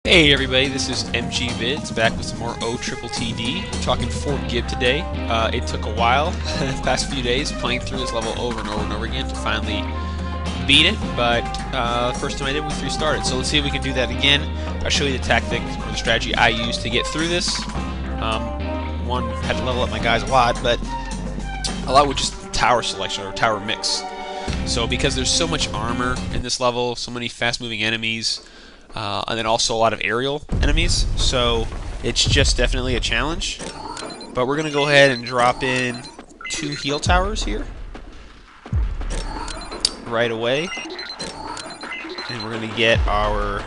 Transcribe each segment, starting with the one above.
Hey everybody, this is MG Vids back with some more OTTTD. We're talking Fort Gibb today. It took a while, the past few days, playing through this level over and over and over again to finally beat it, but first time I did, we restarted. So let's see if we can do that again. I'll show you the tactic or the strategy I used to get through this. One, had to level up my guys a lot, but a lot with just tower selection or tower mix. So because there's so much armor in this level, so many fast-moving enemies, and then also a lot of aerial enemies, so it's just definitely a challenge. But we're going to go ahead and drop in 2 heal towers here right away. And we're going to get our...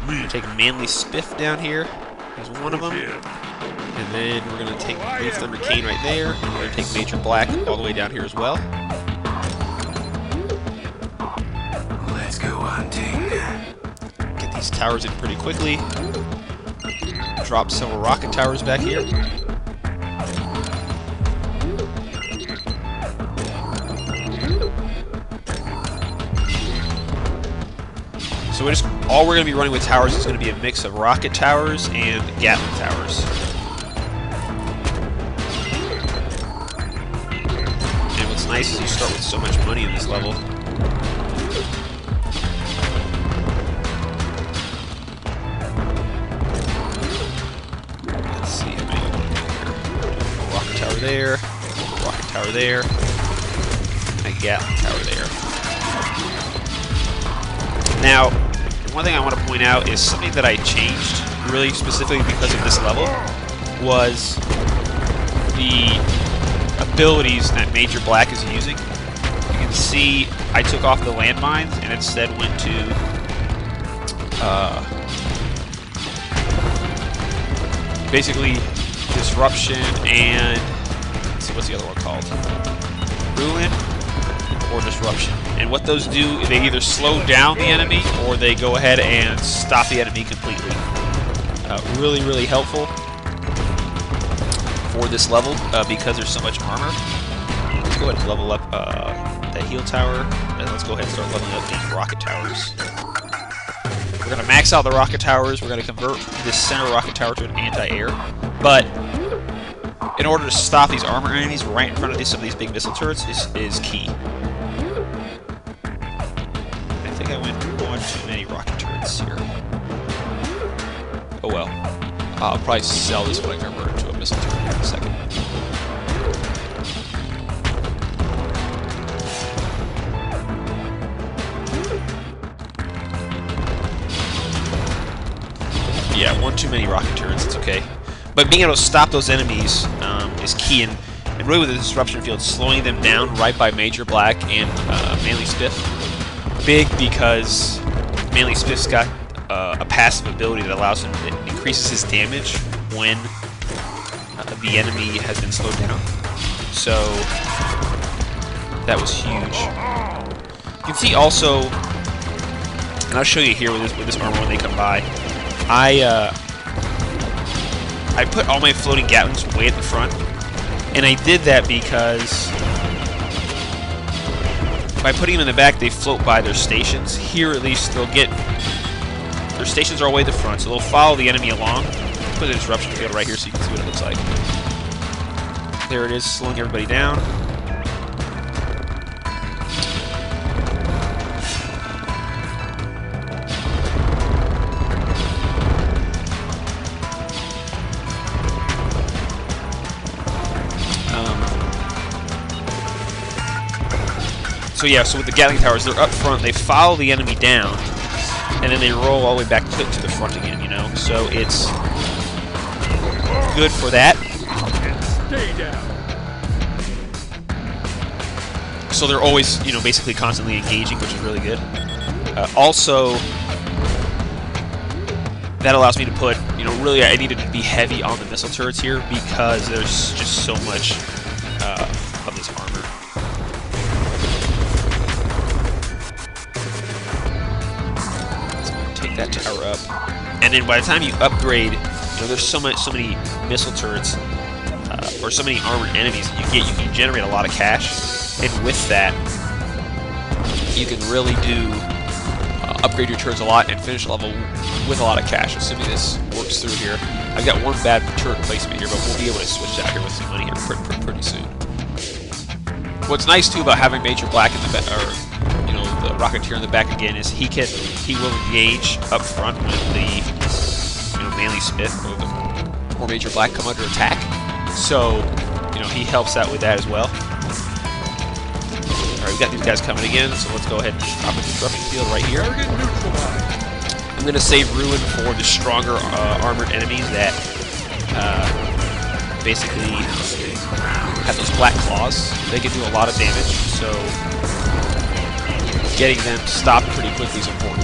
We're going to take Manly Spiff down here. There's one of them. And then we're going to take Brief Thunder Cane right there. And we're going to take Major Black all the way down here as well. Let's go hunting. Get these towers in pretty quickly. Drop several rocket towers back here. So all we're going to be running with towers is going to be a mix of rocket towers and Gatling towers. And what's nice is you start with so much money in this level. Let's see how many we want to do here. A rocket tower there, a rocket tower there, and a Gatling tower there. Now, one thing I want to point out is something that I changed, really specifically because of this level, was the abilities that Major Black is using. You can see I took off the landmines and instead went to basically Disruption and let's see, what's the other one called? Ruin or Disruption. And what those do, they either slow down the enemy or they go ahead and stop the enemy completely. Really, really helpful for this level because there's so much armor. Let's go ahead and level up that heal tower, and let's go ahead and start leveling up these rocket towers. We're going to max out the rocket towers. We're going to convert this center rocket tower to an anti-air. But in order to stop these armor enemies right in front of some of these big missile turrets is key. I think I went one too many rocket turrets here. Oh well. I'll probably sell this when I convert it to a missile turret here in a second. Yeah, one too many rocket turrets, it's okay. But being able to stop those enemies is key, and really with the disruption field, slowing them down right by Major Black and Manly Spiff. Big because Manly Spiff's got a passive ability that allows him to increases his damage when the enemy has been slowed down. So that was huge. You can see also, and I'll show you here with this armor when they come by. I put all my floating Gatlings way at the front, and I did that because by putting them in the back, they float by their stations. Here, at least, they'll get... Their stations are all the way at the front, so they'll follow the enemy along. Put the disruption field right here so you can see what it looks like. There it is, slowing everybody down. So yeah, so with the Gatling towers, they're up front, they follow the enemy down, and then they roll all the way back to the front again, you know? So it's good for that. So they're always, you know, basically constantly engaging, which is really good. Also, that allows me to put, you know, really I needed to be heavy on the missile turrets here because there's just so much of this armor. That tower up, and then by the time you upgrade, you know, there's so many missile turrets or so many armored enemies that you can generate a lot of cash, and with that you can really do upgrade your turrets a lot and finish level with a lot of cash, assuming this works through here. I've got one bad turret placement here, but we'll be able to switch that here with some money here pretty soon. What's nice too about having Major Black in the back, or the Rocketeer in the back again, is he will engage up front when the Manly Smith or Major Black come under attack. So he helps out with that as well. All right, we've got these guys coming again, so let's go ahead and just drop a disruption field right here. I'm going to save Ruin for the stronger armored enemies that basically have those black claws. They can do a lot of damage, so getting them stopped pretty quickly is important.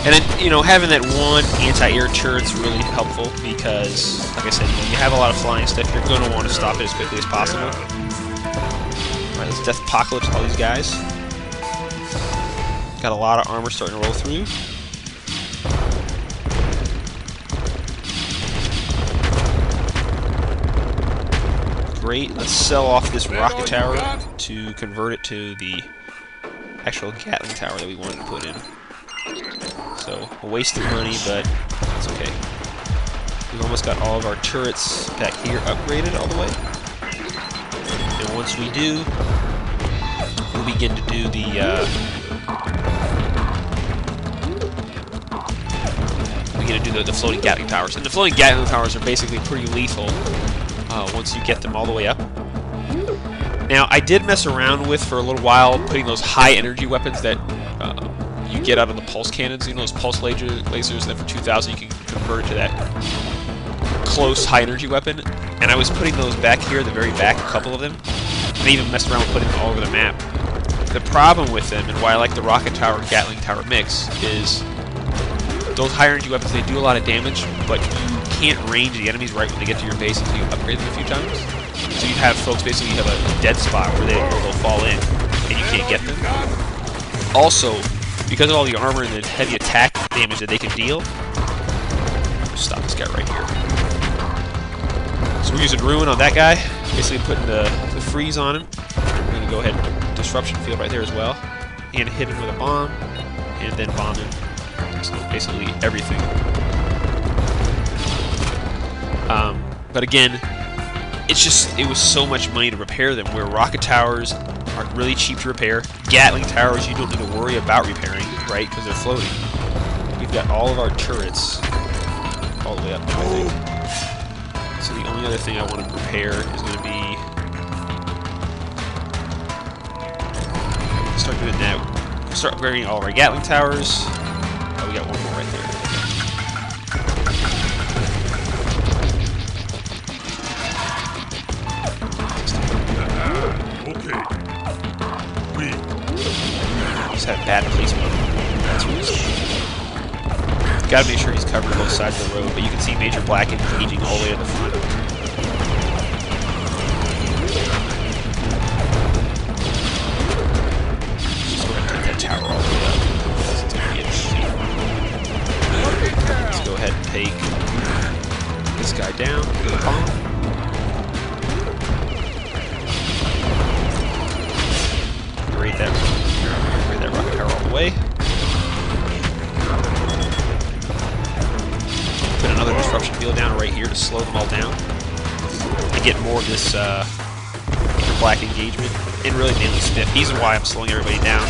And then, having that one anti-air turret's really helpful because, like I said, you have a lot of flying stuff. You're going to want to stop it as quickly as possible. Alright, let's Death Apocalypse all these guys. Got a lot of armor starting to roll through. Great. Let's sell off this rocket tower to convert it to the actual Gatling tower that we wanted to put in. So, a waste of money, but it's okay. We've almost got all of our turrets back here upgraded all the way. And once we do, we'll begin to do the floating Gatling towers. And the floating Gatling towers are basically pretty lethal once you get them all the way up. Now, I did mess around with, for a little while, putting those high energy weapons that you get out of the pulse cannons, those pulse lasers, and then for 2,000 you can convert it to that close high energy weapon. And I was putting those back here at the very back, a couple of them, and I even messed around with putting them all over the map. The problem with them, and why I like the rocket tower and Gatling tower mix, is those high energy weapons, they do a lot of damage, but you can't range the enemies right when they get to your base until you upgrade them a few times. So you have folks basically have a dead spot where they'll fall in, and you can't get them. Also, because of all the armor and the heavy attack damage that they can deal, let's stop this guy right here. So we're using Ruin on that guy, basically putting the freeze on him. We're going to go ahead and disruption field right there as well, and hit him with a bomb, and then bomb him. So basically everything. But again, it was so much money to repair them, where rocket towers are really cheap to repair. Gatling towers you don't need to worry about repairing, right, because they're floating. We've got all of our turrets all the way up now, I think. So the only other thing I want to repair is going to be... start doing that. Start upgrading all of our Gatling towers. Oh, we got one more right there. Just had bad placement. That's really stupid. Gotta make sure he's covered both sides of the road, but you can see Major Black engaging all the way to the front. Just go ahead and take that tower all the way up. It's gonna be interesting. Let's go ahead and take this guy down with a bomb. Raid that rocket tower all the way. Put another disruption field down right here to slow them all down. And get more of this black engagement. And really Manly Smith. He's why I'm slowing everybody down.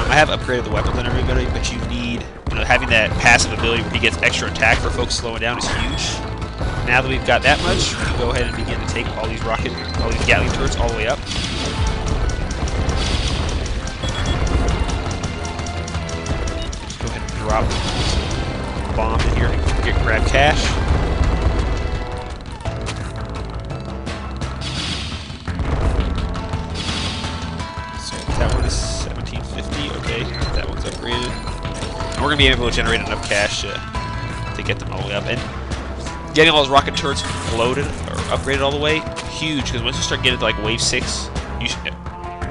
I have upgraded the weapons on everybody, but you need, having that passive ability where he gets extra attack for folks slowing down is huge. Now that we've got that much, we can go ahead and begin to take all these Gatling turrets all the way up. Drop bomb in here and grab cash. So that one is 1750. Okay, that one's upgraded. And we're gonna be able to generate enough cash to get them all the way up. And getting all those rocket turrets floated or upgraded all the way, huge. Because once you start getting to like wave 6,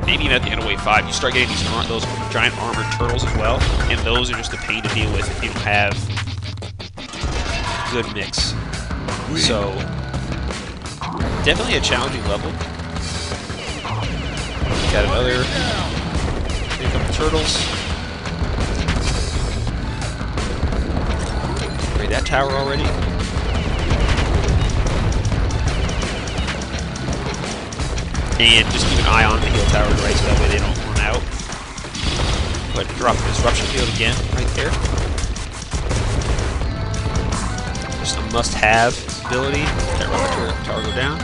maybe even at the end of Wave 5, you start getting those giant armored turtles as well, and those are just a pain to deal with if you don't have good mix. So, definitely a challenging level. Got another. Here come the turtles. Upgrade that tower already. And just keep an eye on the heal towers, right, so that way they don't run out. But drop the disruption field again, right there. Just a must-have ability. That rocket tower go down.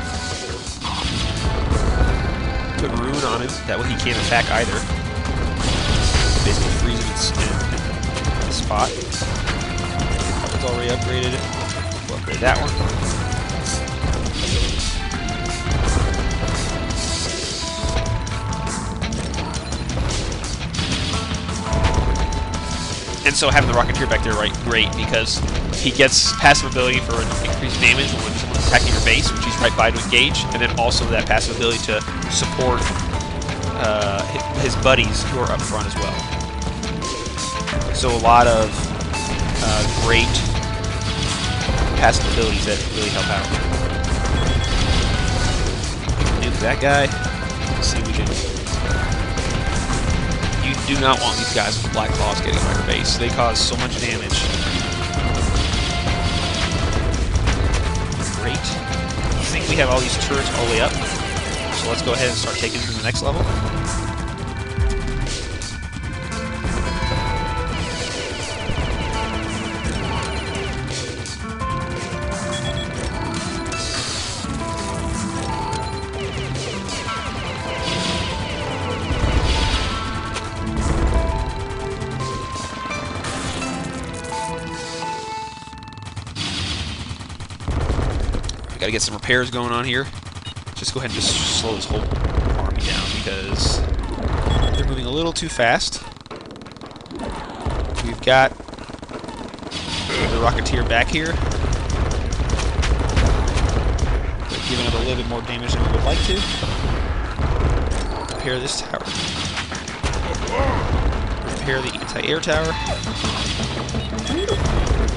Put Rune on him, that way he can't attack either. Basically freeze him in the spot. It's already upgraded. We'll upgrade that one. And so having the Rocketeer back there, right, great, because he gets passive ability for increased damage when someone's attacking your base, which he's right by to engage, and then also that passive ability to support his buddies who are up front as well. So a lot of great passive abilities that really help out. Nuke that guy. Let's see if we can. You do not want these guys with Black Claws getting by your base. They cause so much damage. Great. I think we have all these turrets all the way up. So let's go ahead and start taking them to the next level. Got to get some repairs going on here. Just go ahead and just slow this whole army down because they're moving a little too fast. We've got the Rocketeer back here. They're giving it a little bit more damage than we would like to. Repair this tower. Repair the anti-air tower.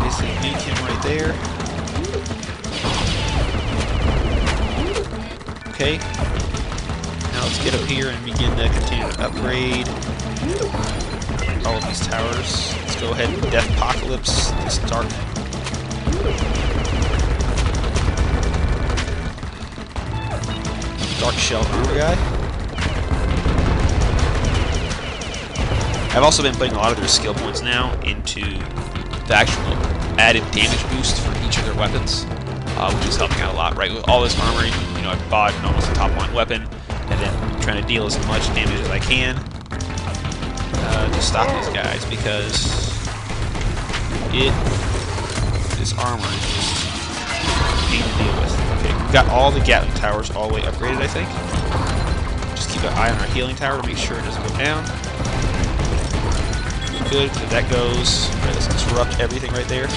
Basically nuke him right there. Okay, now let's get up here and begin to continue to upgrade all of these towers. Let's go ahead and Death Apocalypse this dark shell armor guy. I've also been putting a lot of their skill points now into the actual added damage boost for each of their weapons. Which is helping out a lot, right? With all this armor, you know, I've bought almost a top-line weapon, and then trying to deal as much damage as I can to stop these guys, because this armor is just a pain to deal with. Okay, we've got all the Gatling towers all the way upgraded, I think. Just keep an eye on our healing tower to make sure it doesn't go down. Good, if that goes, right, let's disrupt everything right there.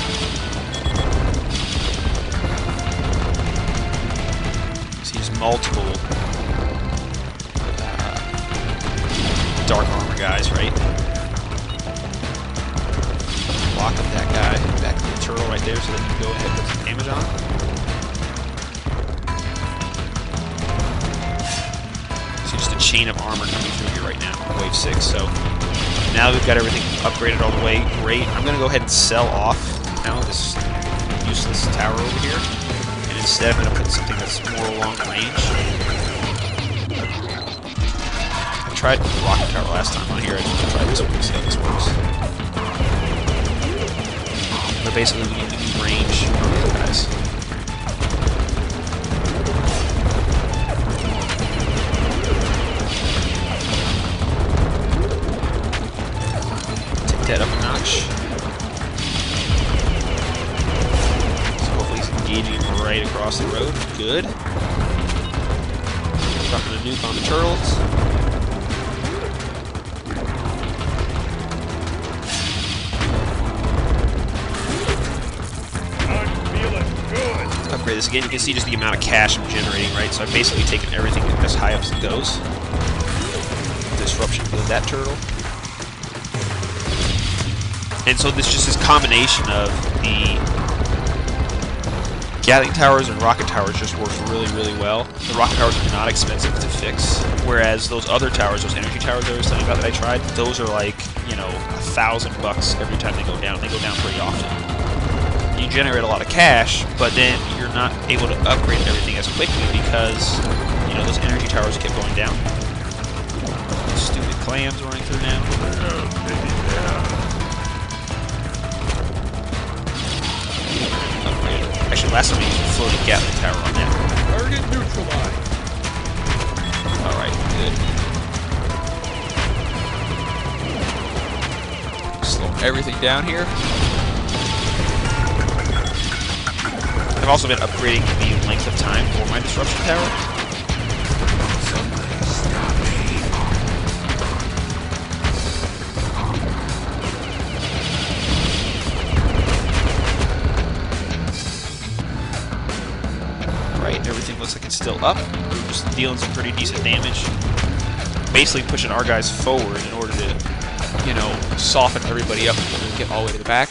Multiple dark armor guys, right? Block up that guy, back to the turtle right there so that you can go ahead and put some damage on. So just a chain of armor coming through here right now, wave 6. So now that we've got everything upgraded all the way, great. I'm going to go ahead and sell off now this useless tower over here. Instead, I'm going to put something that's more long range. I tried the rocket tower last time on here. I just tried this one to see how this works. But basically, we need to do range on these guys. Take that up a notch. Engaging right across the road. Good. Dropping a nuke on the turtles. Upgrade this again. You can see just the amount of cash I'm generating, right? So I've basically taken everything as high up as it goes. disruption field that turtle. And so this just this combination of the Gatling towers and rocket towers just works really, really well. The rocket towers are not expensive to fix, whereas those other towers, those energy towers I was telling you about that I tried, those are like, you know, $1,000 every time they go down. They go down pretty often. You generate a lot of cash, but then you're not able to upgrade everything as quickly because, you know, those energy towers kept going down. Stupid clams running through now. Actually, last time we used a floating Gatling tower on that. Target neutralized. Alright, good. Slow everything down here. I've also been upgrading the length of time for my disruption tower. Somebody stop me. Right, everything looks like it's still up. We're just dealing some pretty decent damage. Basically pushing our guys forward in order to, you know, soften everybody up and get all the way to the back.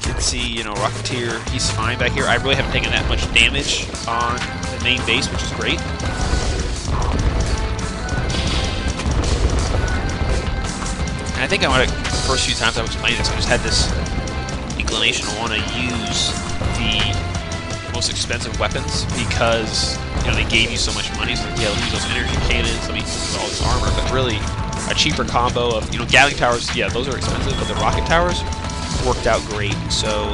You can see, you know, Rocketeer, he's fine back here. I really haven't taken that much damage on the main base, which is great. And I think I want to, the first few times I was playing this, I just had this inclination to want to use the most expensive weapons because, you know, they gave you so much money. So like, yeah, let me use those energy cannons, let me use all this armor. But really, a cheaper combo of, you know, Gatling towers, yeah, those are expensive, but the rocket towers worked out great. So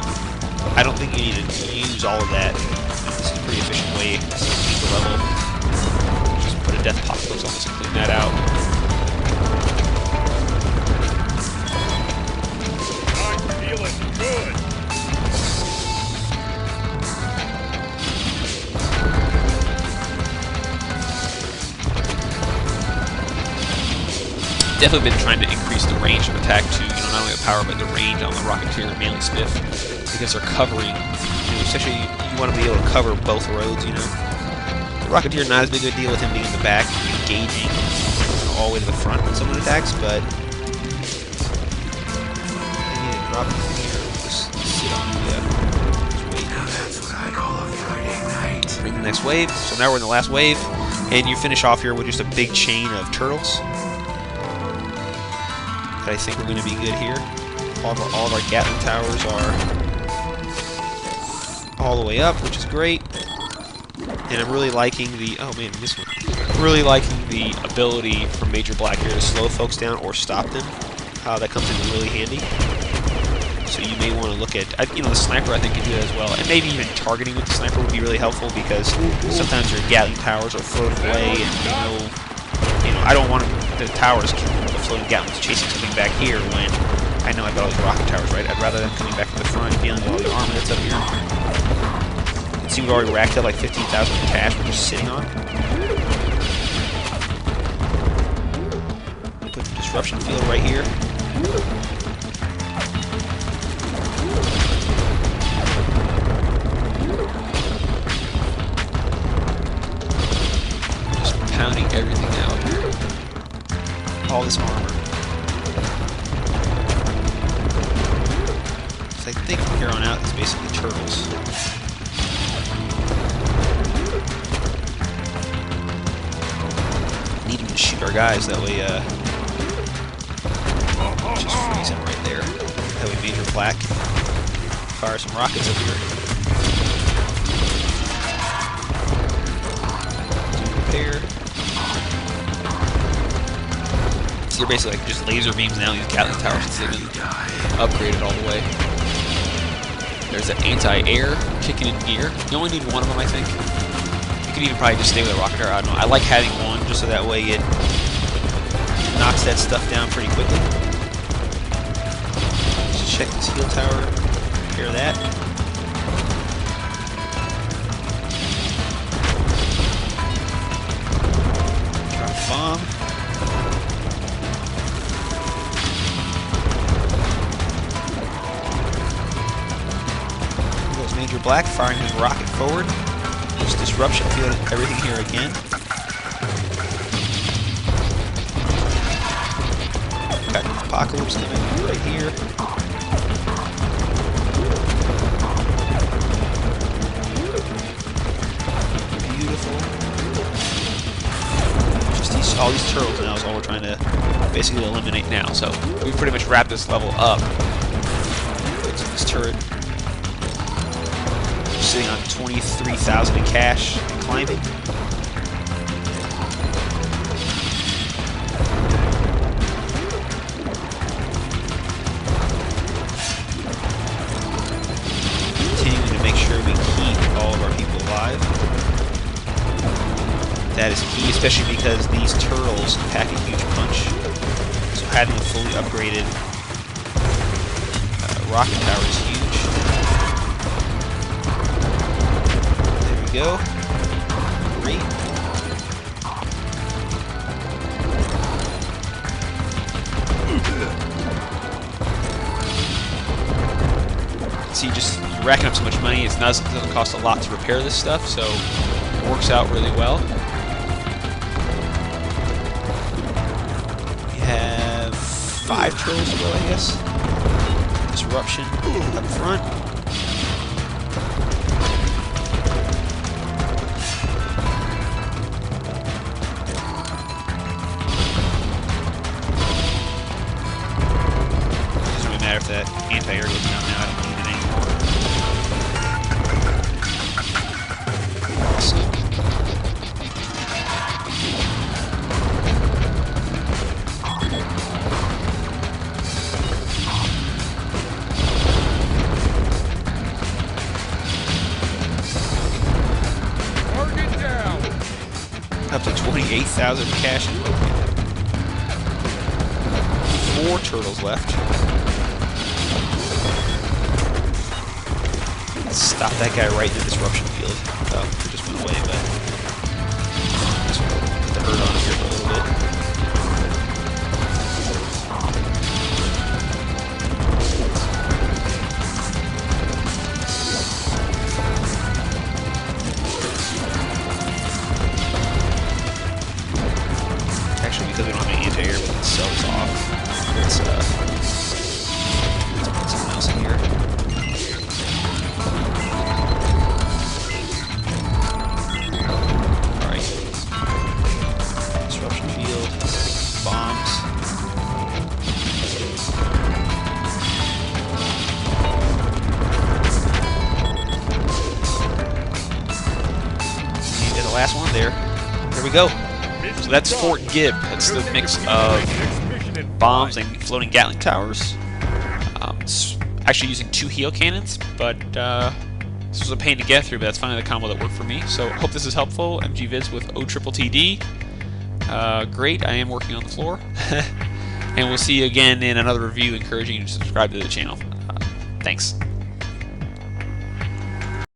I don't think you need to use all of that. This is a pretty efficient way to beat the level. Just put a death apocalypse on this and clean that out. Good. Definitely been trying to increase the range of attack to, you know, not only the power but the range on the Rocketeer and mainly Spiff, because they're covering, you know, especially you want to be able to cover both roads, you know. The Rocketeer, not as big of a deal with him being in the back, engaging, you know, all the way to the front when someone attacks, but I need to drop him here. Just sit on the wait. Now that's what I call a Friday night. Bring the next wave. So now we're in the last wave, and you finish off here with just a big chain of turtles. But I think we're going to be good here. All of our Gatling towers are all the way up, which is great. And I'm really liking the, oh man, this one. Really liking the ability for Major Black here to slow folks down or stop them. That comes in really handy. So you may want to look at, you know, the sniper I think can do that as well. And maybe even targeting with the sniper would be really helpful because sometimes your Gatling towers are floating away and you know, I don't want the towers, the floating Gatlings chasing something back here when I know I've got all these rocket towers, right? I'd rather than coming back to the front and dealing with all the armor that's up here. You see we've already racked up like 15,000 cash we're just sitting on. Put the disruption field right here. Just pounding everything out. All this armor. So I think from here on out it's basically turtles. Needing to shoot our guys, that way just freeze him right there. That way Major Black fire some rockets up here. Do repair. So you're basically like just laser beams now, these Gatling towers since they've been upgraded all the way. There's an anti-air kicking in gear. You only need one of them, I think. You could even probably just stay with a rocket tower. I don't know. I like having one just so that way it knocks that stuff down pretty quickly. Just check this heal tower, repair that. Drop a bomb. Major Black firing his rocket forward. Just disruption field everything here again. apocalypse coming right here. Beautiful. Just all these turtles now is all we're trying to basically eliminate now. So we pretty much wrapped this level up. So this turret sitting on 23,000 in cash and climbing. Continuing to make sure we keep all of our people alive. That is key, especially because these turtles pack a huge punch. So having a fully upgraded rocket tower is huge. There we go. Great. See, just racking up so much money. It doesn't cost a lot to repair this stuff, so it works out really well. We have 5 turtles to go, I guess. Disruption up front. Doesn't really matter if that anti-air goes down now. I don't need it anymore. Awesome. Target down. Up to 28,000 cash. 4 turtles left. Let's stop that guy right in the disruption field. Oh, he just went away, but let's put the hurt on him here for a little bit. Actually, because we don't have any anti-air, we can sell this off. Let's put something else in here. Alright. Disruption field. Bombs. And the last one there. There we go. So that's Fort Gibb. That's the mix of bombs and floating Gatling towers. It's actually using 2 heel cannons, but this was a pain to get through, but that's finally the combo that worked for me. So hope this is helpful. MG Vids with OTTTD. Great, I am working on the floor. And we'll see you again in another review, encouraging you to subscribe to the channel. Thanks.